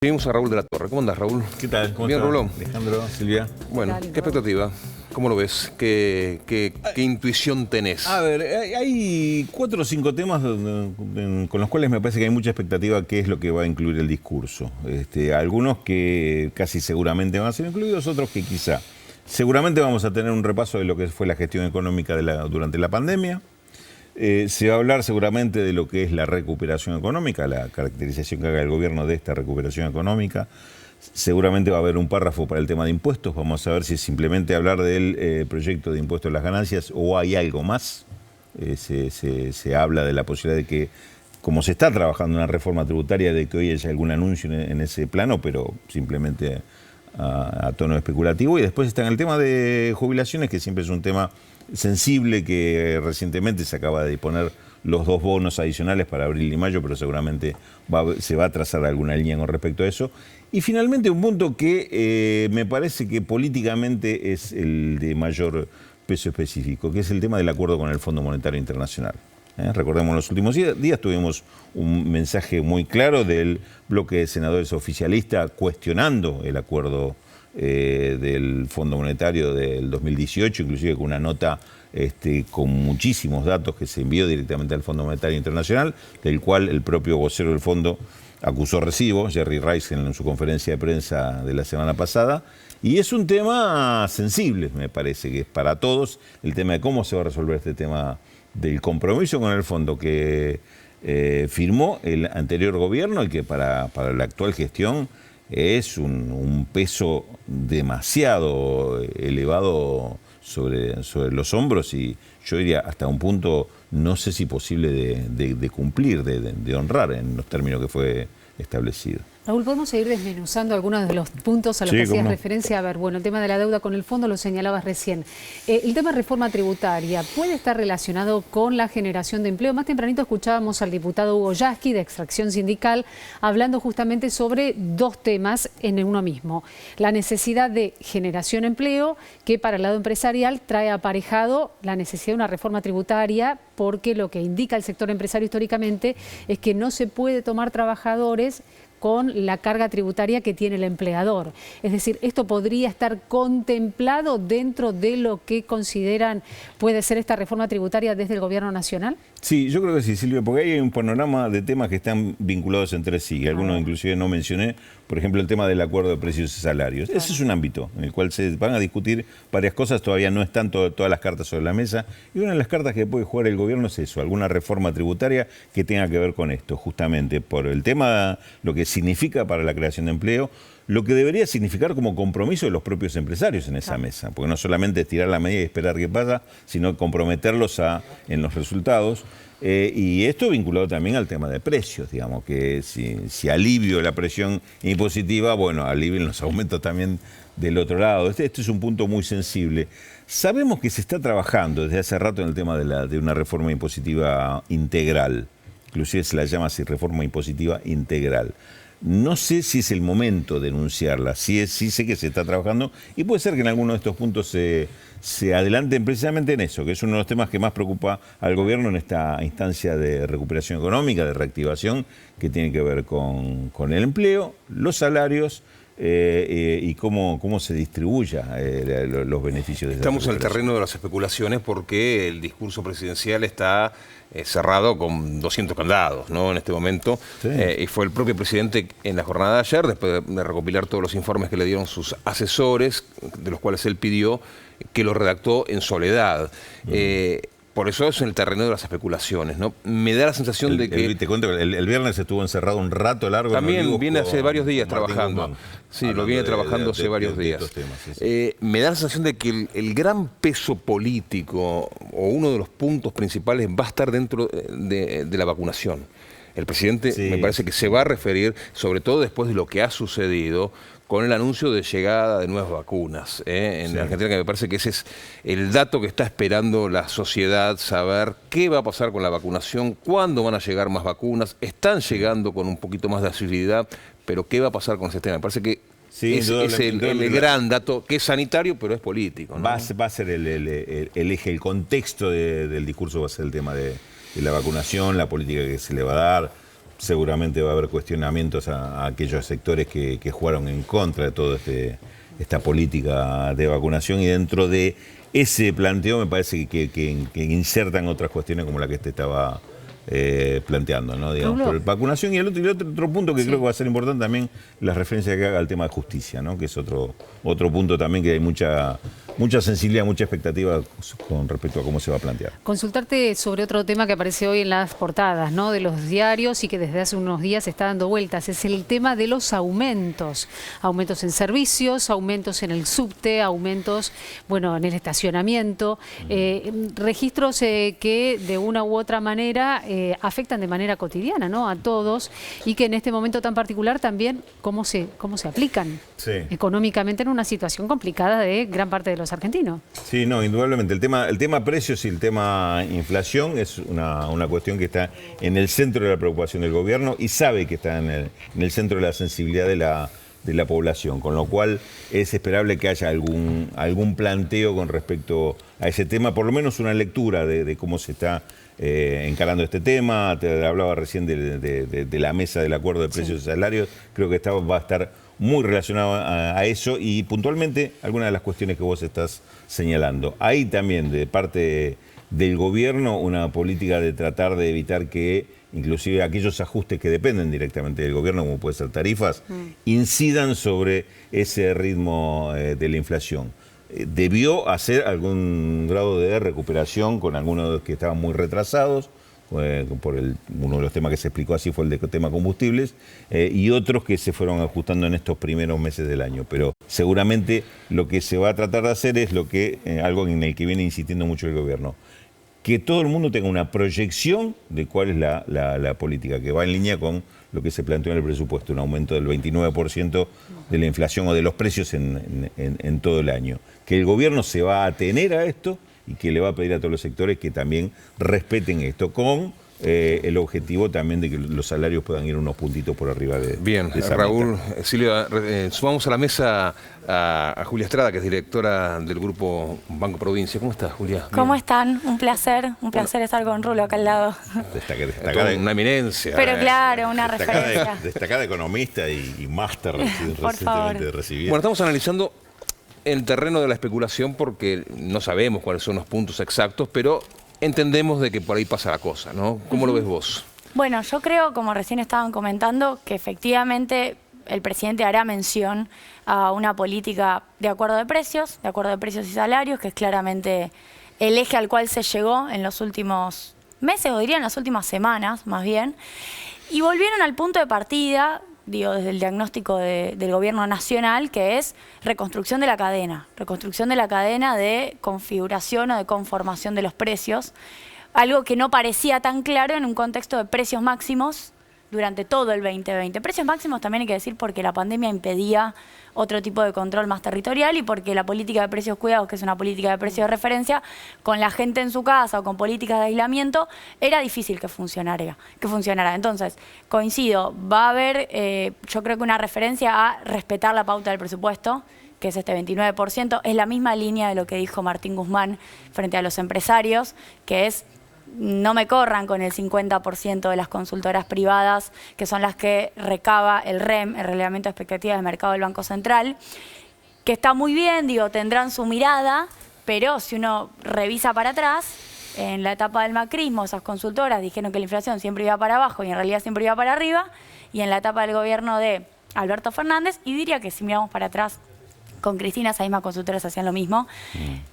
Seguimos a Raúl de la Torre. ¿Cómo andás, Raúl? ¿Qué tal? ¿Cómo Bien, está? Raúl. Alejandro, Silvia. Bueno, Dale, ¿qué expectativa? ¿Cómo lo ves? ¿Qué intuición tenés? A ver, hay 4 o 5 temas con los cuales me parece que hay mucha expectativa qué es lo que va a incluir el discurso. Algunos que casi seguramente van a ser incluidos, otros que quizá. Seguramente vamos a tener un repaso de lo que fue la gestión económica durante la pandemia. Se va a hablar seguramente de lo que es la recuperación económica, la caracterización que haga el gobierno de esta recuperación económica. Seguramente va a haber un párrafo para el tema de impuestos. Vamos a ver si simplemente hablar del proyecto de impuesto a las ganancias o hay algo más. Se habla de la posibilidad de que, como se está trabajando una reforma tributaria, de que hoy haya algún anuncio en ese plano, pero simplemente a tono especulativo. Y después está en el tema de jubilaciones, que siempre es un tema sensible, que recientemente se acaba de disponer los 2 bonos adicionales para abril y mayo, pero seguramente se va a trazar alguna línea con respecto a eso. Y finalmente un punto que me parece que políticamente es el de mayor peso específico, que es el tema del acuerdo con el Fondo Monetario Internacional. Recordemos, en los últimos días tuvimos un mensaje muy claro del bloque de senadores oficialistas cuestionando el acuerdo del Fondo Monetario del 2018, inclusive con una nota con muchísimos datos que se envió directamente al Fondo Monetario Internacional, del cual el propio vocero del fondo acusó recibo, Jerry Rice, en su conferencia de prensa de la semana pasada. Y es un tema sensible, me parece, que es para todos, el tema de cómo se va a resolver este tema del compromiso con el fondo que firmó el anterior gobierno y que para la actual gestión es un peso demasiado elevado sobre los hombros, y yo diría hasta un punto, no sé si posible de cumplir, de honrar en los términos que fue establecido. Raúl, ¿podemos seguir desmenuzando algunos de los puntos a los que hacías referencia? A ver, bueno, el tema de la deuda con el fondo lo señalabas recién. El tema de reforma tributaria, ¿puede estar relacionado con la generación de empleo? Más tempranito escuchábamos al diputado Hugo Yasky, de Extracción Sindical, hablando justamente sobre 2 temas en uno mismo. La necesidad de generación de empleo, que para el lado empresarial trae aparejado la necesidad de una reforma tributaria, porque lo que indica el sector empresario históricamente es que no se puede tomar trabajadores con la carga tributaria que tiene el empleador. Es decir, ¿esto podría estar contemplado dentro de lo que consideran puede ser esta reforma tributaria desde el Gobierno Nacional? Sí, yo creo que sí, Silvia, porque hay un panorama de temas que están vinculados entre sí, algunos inclusive no mencioné, por ejemplo el tema del acuerdo de precios y salarios. Ese es un ámbito en el cual se van a discutir varias cosas, todavía no están todas las cartas sobre la mesa, y una de las cartas que puede jugar el gobierno es eso, alguna reforma tributaria que tenga que ver con esto, justamente por el tema, lo que significa para la creación de empleo, lo que debería significar como compromiso de los propios empresarios en esa mesa, porque no solamente es tirar la medida y esperar qué pasa, sino comprometerlos en los resultados. Y esto vinculado también al tema de precios, digamos, que si alivio la presión impositiva, bueno, alivien los aumentos también del otro lado. Este es un punto muy sensible. Sabemos que se está trabajando desde hace rato en el tema de una reforma impositiva integral, inclusive se la llama así, reforma impositiva integral. No sé si es el momento de enunciarla, sí sé que se está trabajando y puede ser que en alguno de estos puntos se adelanten precisamente en eso, que es uno de los temas que más preocupa al gobierno en esta instancia de recuperación económica, de reactivación, que tiene que ver con el empleo, los salarios y cómo se distribuya los beneficios de esa Estamos en el terreno de las especulaciones porque el discurso presidencial está cerrado con 200 candados, ¿no? En este momento. Sí. Y fue el propio presidente en la jornada de ayer, después de recopilar todos los informes que le dieron sus asesores, de los cuales él pidió que lo redactó en soledad. Por eso es en el terreno de las especulaciones, ¿no? Me da la sensación de que... Te cuento que el viernes estuvo encerrado un rato largo. También viene hace varios días trabajando. Sí, lo viene trabajando hace varios días. Me da la sensación de que el gran peso político, o uno de los puntos principales, va a estar dentro de la vacunación. El presidente me parece que se va a referir, sobre todo después de lo que ha sucedido, con el anuncio de llegada de nuevas vacunas en Argentina, que me parece que ese es el dato que está esperando la sociedad, saber qué va a pasar con la vacunación, cuándo van a llegar más vacunas, están llegando con un poquito más de asiduidad, pero qué va a pasar con ese tema. Me parece que es el gran dato, que es sanitario, pero es político, ¿no? Va a ser el eje, el contexto del discurso va a ser el tema de la vacunación, la política que se le va a dar. seguramente va a haber cuestionamientos a aquellos sectores que jugaron en contra de toda esta política de vacunación, y dentro de ese planteo me parece que insertan otras cuestiones como la que estaba planteando, ¿no? Digamos, por vacunación, y el otro punto que creo que va a ser importante también, la referencia que haga al tema de justicia, ¿no? Que es otro punto también que hay mucha sensibilidad, mucha expectativa con respecto a cómo se va a plantear. Consultarte sobre otro tema que aparece hoy en las portadas, ¿no? De los diarios y que desde hace unos días está dando vueltas, es el tema de los aumentos. Aumentos en servicios, aumentos en el subte, aumentos, bueno, en el estacionamiento, registros que de una u otra manera afectan de manera cotidiana, ¿no? A todos, y que en este momento tan particular también cómo se aplican económicamente en una situación complicada de gran parte de los argentinos. Sí, no, indudablemente. El tema precios y el tema inflación es una cuestión que está en el centro de la preocupación del gobierno y sabe que está en el centro de la sensibilidad de la población, con lo cual es esperable que haya algún planteo con respecto a ese tema, por lo menos una lectura de cómo se está encarando este tema. Te hablaba recién de la mesa del acuerdo de precios y salarios. Creo que va a estar muy relacionado a eso, y puntualmente algunas de las cuestiones que vos estás señalando. Hay también de parte del gobierno una política de tratar de evitar que inclusive aquellos ajustes que dependen directamente del gobierno, como puede ser tarifas, incidan sobre ese ritmo de la inflación. Debió hacer algún grado de recuperación con algunos que estaban muy retrasados, uno de los temas que se explicó así fue el tema combustibles, y otros que se fueron ajustando en estos primeros meses del año. Pero seguramente lo que se va a tratar de hacer es algo en el que viene insistiendo mucho el gobierno: que todo el mundo tenga una proyección de cuál es la política, que va en línea con lo que se planteó en el presupuesto, un aumento del 29% de la inflación o de los precios en todo el año. Que el gobierno se va a atener a esto y que le va a pedir a todos los sectores que también respeten esto, con el objetivo también de que los salarios puedan ir unos puntitos por arriba de esa Raúl, meta. Silvia, sumamos a la mesa a Julia Estrada, que es directora del grupo Banco Provincia. ¿Cómo estás, Julia? ¿Cómo están? Un placer estar con Rulo acá al lado. Destacada, una eminencia. Pero claro, una referencia. Destacada economista y máster recientemente recibida. Bueno, estamos analizando el terreno de la especulación porque no sabemos cuáles son los puntos exactos, pero entendemos de que por ahí pasa la cosa, ¿no? ¿Cómo lo ves vos? Bueno, yo creo, como recién estaban comentando, que efectivamente el presidente hará mención a una política de acuerdo de precios y salarios, que es claramente el eje al cual se llegó en los últimos meses, o diría en las últimas semanas, más bien. Y volvieron al punto de partida, digo, desde el diagnóstico del gobierno nacional, que es reconstrucción de la cadena de configuración o de conformación de los precios, algo que no parecía tan claro en un contexto de precios máximos durante todo el 2020. Precios máximos también hay que decir porque la pandemia impedía otro tipo de control más territorial y porque la política de precios cuidados, que es una política de precios de referencia, con la gente en su casa o con políticas de aislamiento, era difícil que funcionara. Entonces, coincido, va a haber, yo creo que una referencia a respetar la pauta del presupuesto, que es este 29%, es la misma línea de lo que dijo Martín Guzmán frente a los empresarios, que es: no me corran con el 50% de las consultoras privadas, que son las que recaba el REM, el Relevamiento de Expectativas de Mercado del Banco Central, que está muy bien, digo, tendrán su mirada, pero si uno revisa para atrás, en la etapa del macrismo, esas consultoras dijeron que la inflación siempre iba para abajo y en realidad siempre iba para arriba, y en la etapa del gobierno de Alberto Fernández, y diría que si miramos para atrás, con Cristina, esas mismas consultoras hacían lo mismo,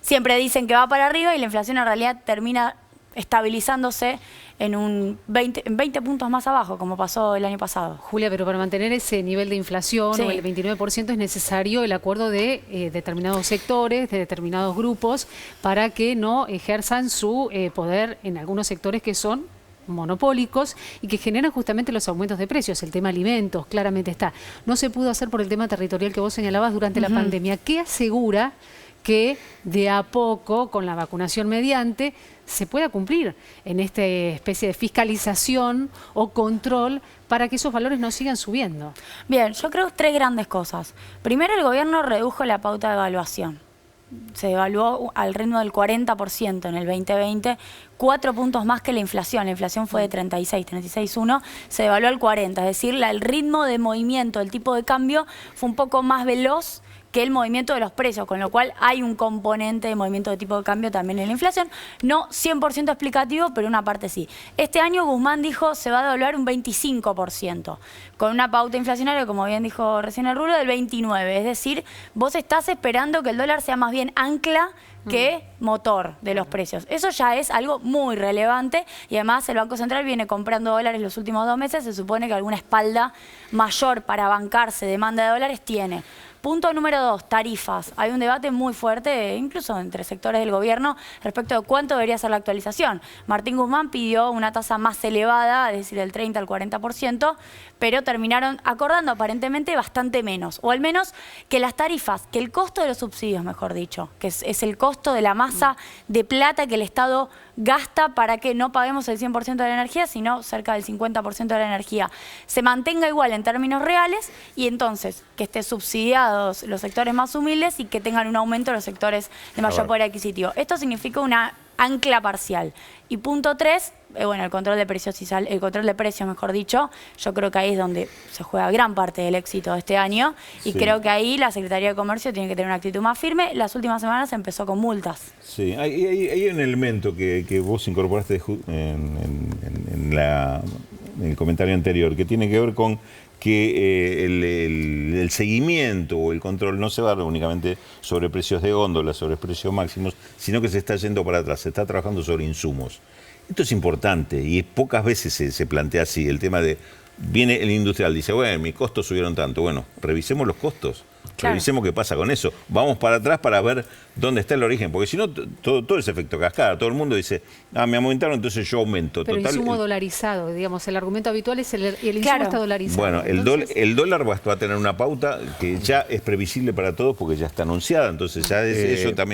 siempre dicen que va para arriba y la inflación en realidad termina estabilizándose en 20 puntos más abajo, como pasó el año pasado. Julia, pero para mantener ese nivel de inflación, o el 29%, es necesario el acuerdo de determinados sectores, de determinados grupos, para que no ejerzan su poder en algunos sectores que son monopólicos y que generan justamente los aumentos de precios. El tema alimentos claramente está. No se pudo hacer por el tema territorial que vos señalabas durante la pandemia. ¿Qué asegura que de a poco, con la vacunación mediante, se pueda cumplir en esta especie de fiscalización o control para que esos valores no sigan subiendo? Bien, yo creo 3 grandes cosas. Primero, el gobierno redujo la pauta de evaluación. Se evaluó al ritmo del 40% en el 2020, 4 puntos más que la inflación. La inflación fue de 36, 36,1, se devaluó al 40. Es decir, el ritmo de movimiento del tipo de cambio fue un poco más veloz que el movimiento de los precios, con lo cual hay un componente de movimiento de tipo de cambio también en la inflación. No 100% explicativo, pero una parte sí. Este año Guzmán dijo se va a devaluar un 25%, con una pauta inflacionaria, como bien dijo recién el Rulo, del 29%. Es decir, vos estás esperando que el dólar sea más bien ancla que motor de los precios. Eso ya es algo muy relevante y además el Banco Central viene comprando dólares los últimos 2 meses. Se supone que alguna espalda mayor para bancarse demanda de dólares tiene. Punto número 2, tarifas. Hay un debate muy fuerte, incluso entre sectores del gobierno, respecto de cuánto debería ser la actualización. Martín Guzmán pidió una tasa más elevada, es decir, del 30 al 40%, pero terminaron acordando aparentemente bastante menos. O al menos que las tarifas, que el costo de los subsidios, mejor dicho, que es el costo de la masa de plata que el Estado gasta para que no paguemos el 100% de la energía, sino cerca del 50% de la energía, se mantenga igual en términos reales y entonces que esté subsidiado los sectores más humildes y que tengan un aumento los sectores de mayor poder adquisitivo. Esto significa una ancla parcial. Y punto 3, bueno, el control de precios, mejor dicho, yo creo que ahí es donde se juega gran parte del éxito de este año y creo que ahí la Secretaría de Comercio tiene que tener una actitud más firme. Las últimas semanas empezó con multas. Sí, hay un elemento que vos incorporaste en el comentario anterior, que tiene que ver con que el seguimiento o el control no se va únicamente sobre precios de góndola, sobre precios máximos, sino que se está yendo para atrás, se está trabajando sobre insumos. Esto es importante y pocas veces se plantea así, el tema de, viene el industrial, dice, bueno, mis costos subieron tanto, bueno, revisemos los costos. Claro. Revisemos qué pasa con eso. Vamos para atrás para ver dónde está el origen, porque si no, todo ese efecto cascada, todo el mundo dice, me aumentaron, entonces yo aumento. Pero el insumo dolarizado, digamos, el argumento habitual es el insumo está dolarizado. Bueno, el dólar va a tener una pauta que ya es previsible para todos porque ya está anunciada, entonces ya eso también